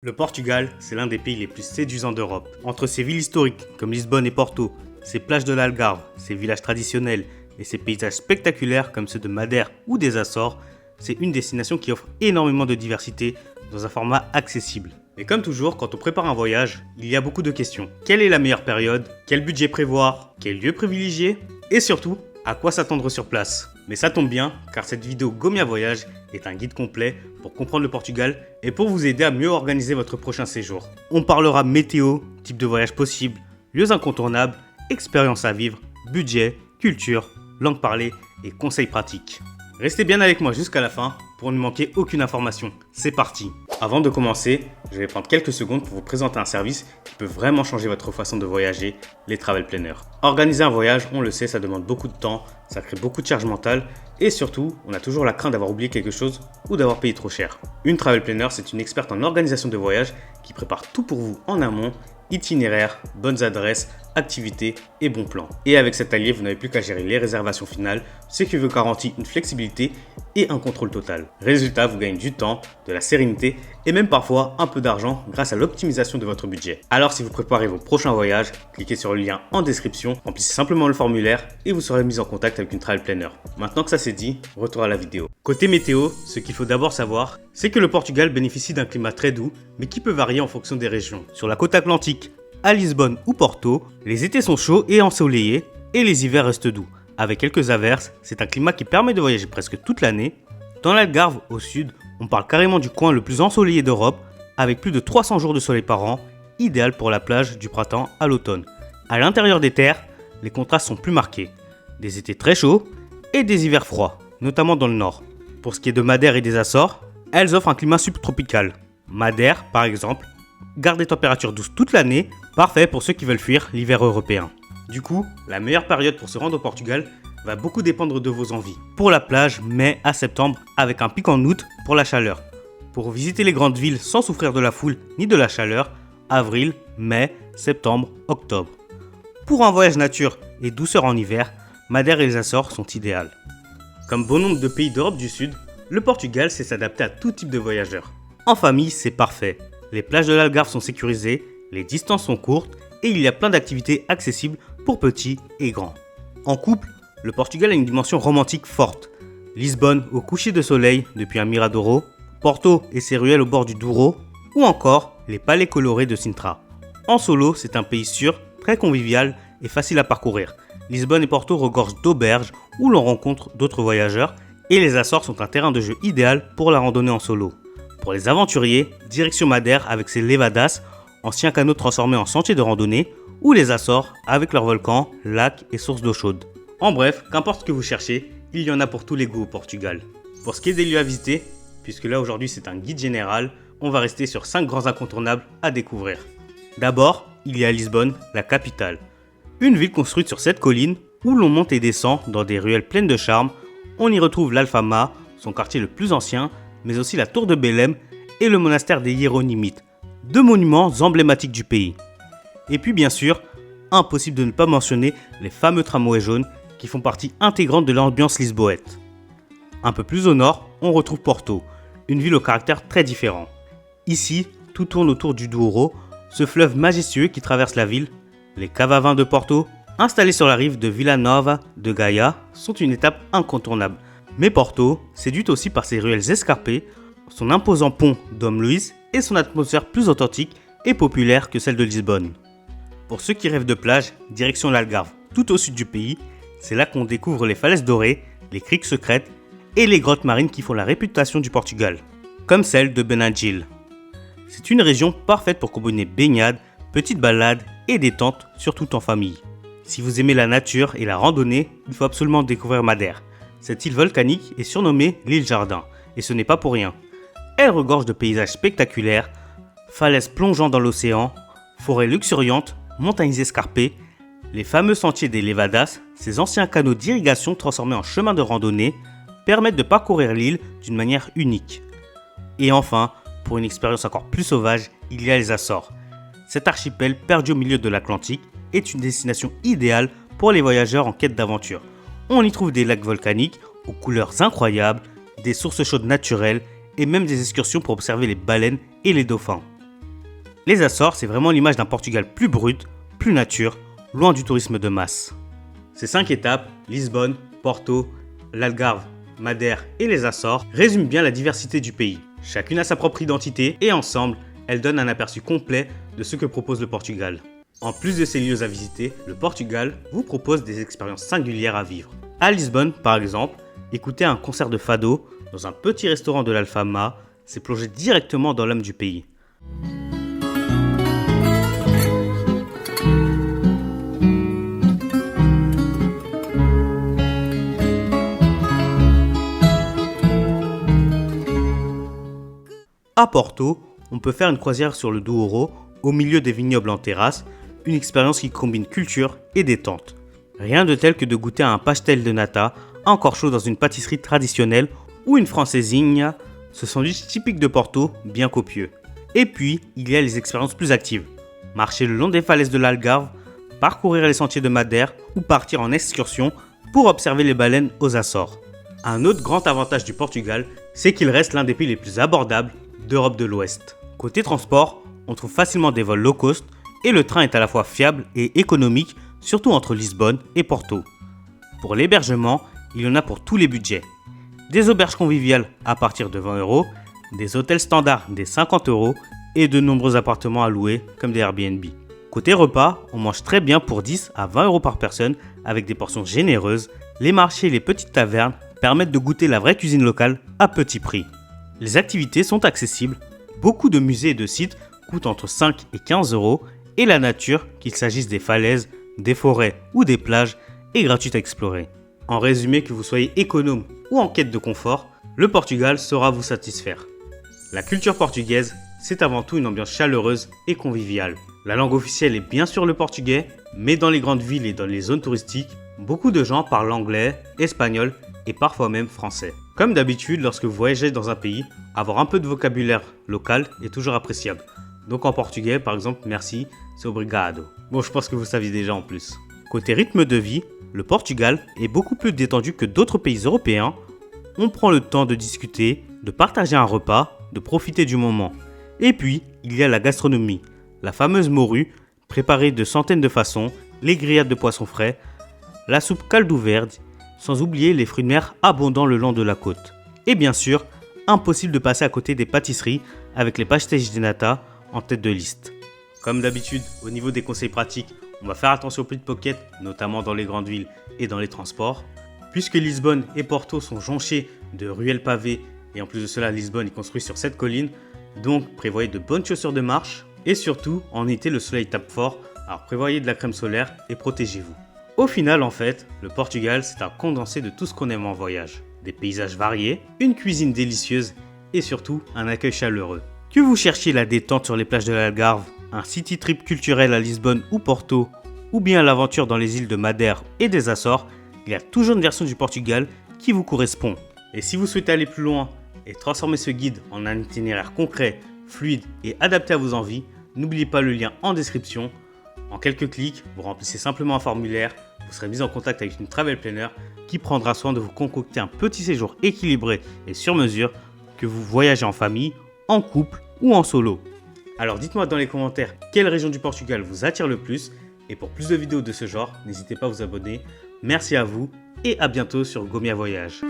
Le Portugal, c'est l'un des pays les plus séduisants d'Europe. Entre ses villes historiques comme Lisbonne et Porto, ses plages de l'Algarve, ses villages traditionnels et ses paysages spectaculaires comme ceux de Madère ou des Açores, c'est une destination qui offre énormément de diversité dans un format accessible. Mais comme toujours, quand on prépare un voyage, il y a beaucoup de questions. Quelle est la meilleure période? Quel budget prévoir? Quel lieu privilégier? Et surtout, à quoi s'attendre sur place? Mais ça tombe bien, car cette vidéo Gomia Voyage est un guide complet pour comprendre le Portugal et pour vous aider à mieux organiser votre prochain séjour. On parlera météo, type de voyage possible, lieux incontournables, expériences à vivre, budget, culture, langue parlée et conseils pratiques. Restez bien avec moi jusqu'à la fin pour ne manquer aucune information. C'est parti! Avant de commencer, je vais prendre quelques secondes pour vous présenter un service qui peut vraiment changer votre façon de voyager, les travel planners. Organiser un voyage, on le sait, ça demande beaucoup de temps, ça crée beaucoup de charge mentale et surtout, on a toujours la crainte d'avoir oublié quelque chose ou d'avoir payé trop cher. Une travel planner, c'est une experte en organisation de voyage qui prépare tout pour vous en amont, itinéraire, bonnes adresses, activités et bons plans. Et avec cet allié, vous n'avez plus qu'à gérer les réservations finales, ce qui vous garantit une flexibilité et un contrôle total. Résultat, vous gagnez du temps, de la sérénité et même parfois un peu d'argent grâce à l'optimisation de votre budget. Alors si vous préparez vos prochains voyages, cliquez sur le lien en description, remplissez simplement le formulaire et vous serez mis en contact avec une travel planner. Maintenant que ça c'est dit, retour à la vidéo. Côté météo, ce qu'il faut d'abord savoir, c'est que le Portugal bénéficie d'un climat très doux, mais qui peut varier en fonction des régions. Sur la côte atlantique, à Lisbonne ou Porto, les étés sont chauds et ensoleillés et les hivers restent doux. Avec quelques averses, c'est un climat qui permet de voyager presque toute l'année. Dans l'Algarve, au sud, on parle carrément du coin le plus ensoleillé d'Europe, avec plus de 300 jours de soleil par an, idéal pour la plage du printemps à l'automne. À l'intérieur des terres, les contrastes sont plus marqués. Des étés très chauds et des hivers froids, notamment dans le nord. Pour ce qui est de Madère et des Açores, elles offrent un climat subtropical. Madère, par exemple, garde des températures douces toute l'année, parfait pour ceux qui veulent fuir l'hiver européen. Du coup, la meilleure période pour se rendre au Portugal va beaucoup dépendre de vos envies. Pour la plage, mai à septembre, avec un pic en août pour la chaleur. Pour visiter les grandes villes sans souffrir de la foule ni de la chaleur, avril, mai, septembre, octobre. Pour un voyage nature et douceur en hiver, Madère et les Açores sont idéales. Comme bon nombre de pays d'Europe du Sud, le Portugal sait s'adapter à tout type de voyageurs. En famille, c'est parfait. Les plages de l'Algarve sont sécurisées, les distances sont courtes et il y a plein d'activités accessibles pour petits et grands. En couple, le Portugal a une dimension romantique forte. Lisbonne au coucher de soleil depuis un Miradouro, Porto et ses ruelles au bord du Douro, ou encore les palais colorés de Sintra. En solo, c'est un pays sûr, très convivial et facile à parcourir. Lisbonne et Porto regorgent d'auberges où l'on rencontre d'autres voyageurs et les Açores sont un terrain de jeu idéal pour la randonnée en solo. Pour les aventuriers, direction Madère avec ses levadas, anciens canaux transformés en sentiers de randonnée, ou les Açores avec leurs volcans, lacs et sources d'eau chaude. En bref, qu'importe ce que vous cherchez, il y en a pour tous les goûts au Portugal. Pour ce qui est des lieux à visiter, puisque là aujourd'hui c'est un guide général, on va rester sur 5 grands incontournables à découvrir. D'abord, il y a Lisbonne, la capitale. Une ville construite sur 7 collines, où l'on monte et descend dans des ruelles pleines de charme. On y retrouve l'Alfama, son quartier le plus ancien, mais aussi la tour de Belém et le monastère des Hiéronymites, 2 monuments emblématiques du pays. Et puis bien sûr, impossible de ne pas mentionner les fameux tramways jaunes qui font partie intégrante de l'ambiance lisboète. Un peu plus au nord, on retrouve Porto, une ville au caractère très différent. Ici, tout tourne autour du Douro, ce fleuve majestueux qui traverse la ville. Les caves à vin de Porto, installées sur la rive de Vila Nova de Gaia, sont une étape incontournable. Mais Porto séduit aussi par ses ruelles escarpées, son imposant pont Dom Luís et son atmosphère plus authentique et populaire que celle de Lisbonne. Pour ceux qui rêvent de plage, direction l'Algarve, tout au sud du pays, c'est là qu'on découvre les falaises dorées, les criques secrètes et les grottes marines qui font la réputation du Portugal, comme celle de Benagil. C'est une région parfaite pour combiner baignade, petites balades et détente, surtout en famille. Si vous aimez la nature et la randonnée, il faut absolument découvrir Madère. Cette île volcanique est surnommée l'île Jardin, et ce n'est pas pour rien. Elle regorge de paysages spectaculaires, falaises plongeant dans l'océan, forêts luxuriantes, montagnes escarpées, les fameux sentiers des Levadas, ces anciens canaux d'irrigation transformés en chemins de randonnée, permettent de parcourir l'île d'une manière unique. Et enfin, pour une expérience encore plus sauvage, il y a les Açores. Cet archipel perdu au milieu de l'Atlantique est une destination idéale pour les voyageurs en quête d'aventure. On y trouve des lacs volcaniques aux couleurs incroyables, des sources chaudes naturelles et même des excursions pour observer les baleines et les dauphins. Les Açores, c'est vraiment l'image d'un Portugal plus brut, plus nature, loin du tourisme de masse. Ces 5 étapes, Lisbonne, Porto, l'Algarve, Madère et les Açores, résument bien la diversité du pays. Chacune a sa propre identité et ensemble, elles donnent un aperçu complet de ce que propose le Portugal. En plus de ces lieux à visiter, le Portugal vous propose des expériences singulières à vivre. À Lisbonne, par exemple, écouter un concert de fado dans un petit restaurant de l'Alfama, c'est plonger directement dans l'âme du pays. À Porto, on peut faire une croisière sur le Douro, au milieu des vignobles en terrasse, une expérience qui combine culture et détente. Rien de tel que de goûter à un pastel de nata, encore chaud dans une pâtisserie traditionnelle, ou une francesinha, ce sandwich typique de Porto, bien copieux. Et puis, il y a les expériences plus actives. Marcher le long des falaises de l'Algarve, parcourir les sentiers de Madère, ou partir en excursion pour observer les baleines aux Açores. Un autre grand avantage du Portugal, c'est qu'il reste l'un des pays les plus abordables d'Europe de l'Ouest. Côté transport, on trouve facilement des vols low cost et le train est à la fois fiable et économique, surtout entre Lisbonne et Porto. Pour l'hébergement, il y en a pour tous les budgets. Des auberges conviviales à partir de 20 €, des hôtels standards des 50 € et de nombreux appartements à louer comme des Airbnb. Côté repas, on mange très bien pour 10 à 20 € par personne avec des portions généreuses. Les marchés et les petites tavernes permettent de goûter la vraie cuisine locale à petit prix. Les activités sont accessibles, beaucoup de musées et de sites coûtent entre 5 et 15 € et la nature, qu'il s'agisse des falaises, des forêts ou des plages, est gratuite à explorer. En résumé, que vous soyez économe ou en quête de confort, le Portugal saura vous satisfaire. La culture portugaise, c'est avant tout une ambiance chaleureuse et conviviale. La langue officielle est bien sûr le portugais, mais dans les grandes villes et dans les zones touristiques, beaucoup de gens parlent anglais, espagnol et parfois même français. Comme d'habitude, lorsque vous voyagez dans un pays, avoir un peu de vocabulaire local est toujours appréciable. Donc en portugais, par exemple, merci, c'est obrigado. Bon, je pense que vous saviez déjà en plus. Côté rythme de vie, le Portugal est beaucoup plus détendu que d'autres pays européens. On prend le temps de discuter, de partager un repas, de profiter du moment. Et puis, il y a la gastronomie, la fameuse morue, préparée de centaines de façons, les grillades de poissons frais, la soupe caldo verde, sans oublier les fruits de mer abondants le long de la côte. Et bien sûr, impossible de passer à côté des pâtisseries avec les pastéis de nata en tête de liste. Comme d'habitude, au niveau des conseils pratiques, on va faire attention aux pickpockets, notamment dans les grandes villes et dans les transports. Puisque Lisbonne et Porto sont jonchés de ruelles pavées, et en plus de cela, Lisbonne est construit sur cette colline, donc prévoyez de bonnes chaussures de marche, et surtout, en été, le soleil tape fort, alors prévoyez de la crème solaire et protégez-vous. Au final, en fait, le Portugal, c'est un condensé de tout ce qu'on aime en voyage. Des paysages variés, une cuisine délicieuse et surtout un accueil chaleureux. Que vous cherchiez la détente sur les plages de l'Algarve, un city trip culturel à Lisbonne ou Porto, ou bien l'aventure dans les îles de Madère et des Açores, il y a toujours une version du Portugal qui vous correspond. Et si vous souhaitez aller plus loin et transformer ce guide en un itinéraire concret, fluide et adapté à vos envies, n'oubliez pas le lien en description. En quelques clics, vous remplissez simplement un formulaire, vous serez mis en contact avec une travel planner qui prendra soin de vous concocter un petit séjour équilibré et sur mesure, que vous voyagez en famille, en couple ou en solo. Alors dites-moi dans les commentaires quelle région du Portugal vous attire le plus, et pour plus de vidéos de ce genre, n'hésitez pas à vous abonner. Merci à vous et à bientôt sur Gomia Voyage.